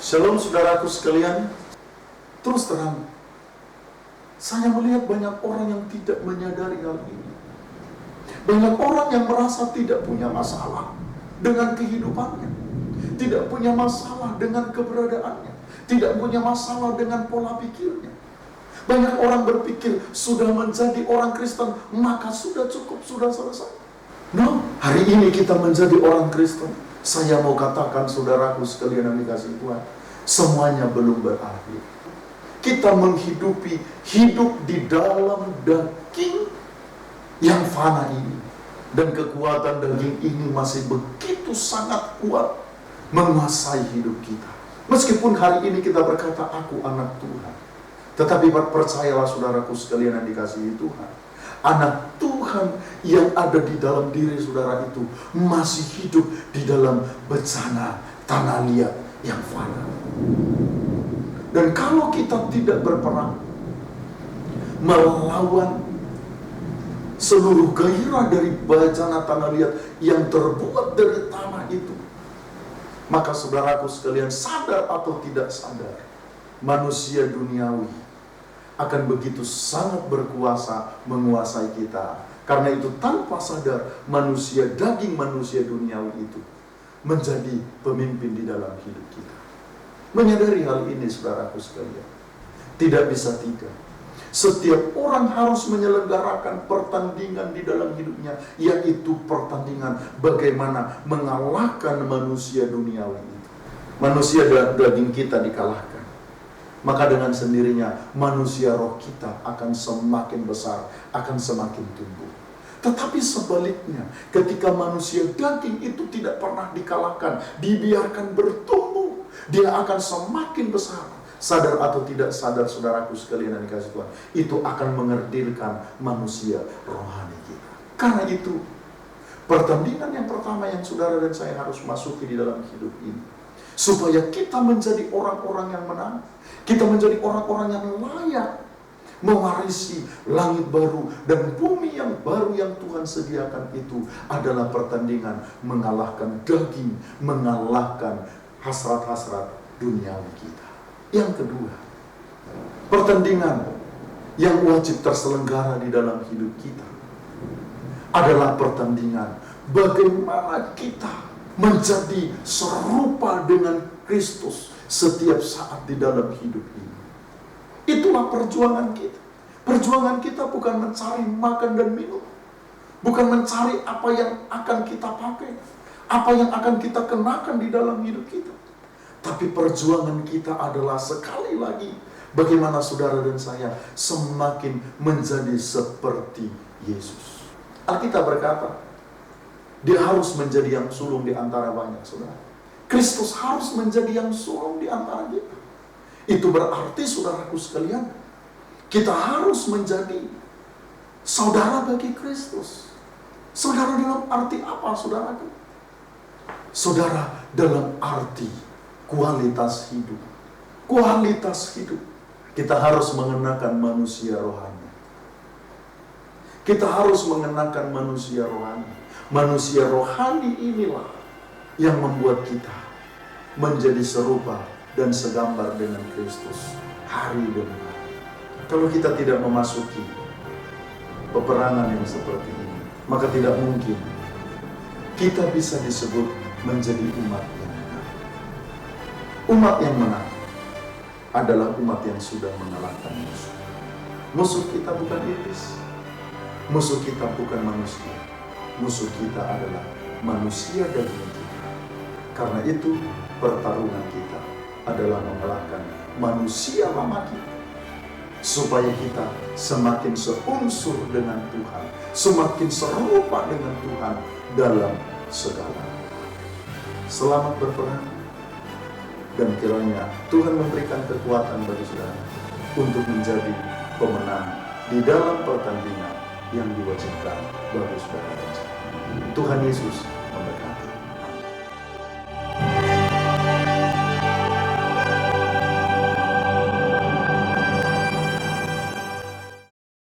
Shalom saudaraku sekalian. Terus terang, saya melihat banyak orang yang tidak menyadari hal ini. Banyak orang yang merasa tidak punya masalah dengan kehidupannya, tidak punya masalah dengan keberadaannya, tidak punya masalah dengan pola pikirnya. Banyak orang berpikir sudah menjadi orang Kristen maka sudah cukup, sudah selesai. No, hari ini kita menjadi orang Kristen. Saya mau katakan saudaraku sekalian yang dikasihi Tuhan, semuanya belum berakhir. Kita menghidupi hidup di dalam daging yang fana ini. Dan kekuatan daging ini masih begitu sangat kuat menguasai hidup kita. Meskipun hari ini kita berkata, aku anak Tuhan. Tetapi percayalah saudaraku sekalian yang dikasihi Tuhan, anak Tuhan yang ada di dalam diri saudara itu masih hidup di dalam bencana tanah liat yang fana. Dan kalau kita tidak berperang melawan seluruh gairah dari bencana tanah liat yang terbuat dari tanah itu, maka saudaraku sekalian, sadar atau tidak sadar, manusia duniawi akan begitu sangat berkuasa menguasai kita. Karena itu tanpa sadar manusia daging, manusia duniawi itu menjadi pemimpin di dalam hidup kita. Menyadari hal ini saudaraku sekalian, tidak bisa tidak. Setiap orang harus menyelenggarakan pertandingan di dalam hidupnya, yaitu pertandingan bagaimana mengalahkan manusia duniawi itu. Manusia daging kita dikalahkan, maka dengan sendirinya manusia roh kita akan semakin besar, akan semakin tumbuh. Tetapi sebaliknya, ketika manusia daging itu tidak pernah dikalahkan, dibiarkan bertumbuh, dia akan semakin besar. Sadar atau tidak sadar saudaraku sekalian yang dikasihi Tuhan, itu akan mengerdilkan manusia rohani kita. Karena itu, pertandingan yang pertama yang saudara dan saya harus masuki di dalam hidup ini, supaya kita menjadi orang-orang yang menang, kita menjadi orang-orang yang layak mewarisi langit baru dan bumi yang baru yang Tuhan sediakan, itu adalah pertandingan mengalahkan daging, mengalahkan hasrat-hasrat duniawi kita. Yang kedua, pertandingan yang wajib terselenggara di dalam hidup kita adalah pertandingan bagaimana kita menjadi serupa dengan Kristus setiap saat di dalam hidup ini. Itulah perjuangan kita. Perjuangan kita bukan mencari makan dan minum, bukan mencari apa yang akan kita pakai, apa yang akan kita kenakan di dalam hidup kita. Tapi perjuangan kita adalah sekali lagi bagaimana saudara dan saya semakin menjadi seperti Yesus. Alkitab berkata, dia harus menjadi yang sulung di antara banyak saudara. Kristus harus menjadi yang sulung di antara kita. Itu berarti saudaraku sekalian, kita harus menjadi saudara bagi Kristus. Saudara dalam arti apa saudaraku? Saudara dalam arti kualitas hidup. Kualitas hidup. Kita harus mengenakan manusia rohani. Kita harus mengenakan manusia rohani. Manusia rohani inilah yang membuat kita menjadi serupa dan segambar dengan Kristus hari demi hari. Kalau kita tidak memasuki peperangan yang seperti ini, maka tidak mungkin kita bisa disebut menjadi umat yang menang. Umat yang menang adalah umat yang sudah mengalahkan musuh. Musuh kita bukan iblis, musuh kita bukan manusia, musuh kita adalah manusia daging kita. Karena itu pertarungan kita adalah mengalahkan manusia lama kita, supaya kita semakin seunsur dengan Tuhan, semakin serupa dengan Tuhan dalam segala. Selamat berperang, dan kiranya Tuhan memberikan kekuatan bagi saudara untuk menjadi pemenang di dalam pertandingan yang diwajibkan bagi saudara. Tuhan Yesus memberkati.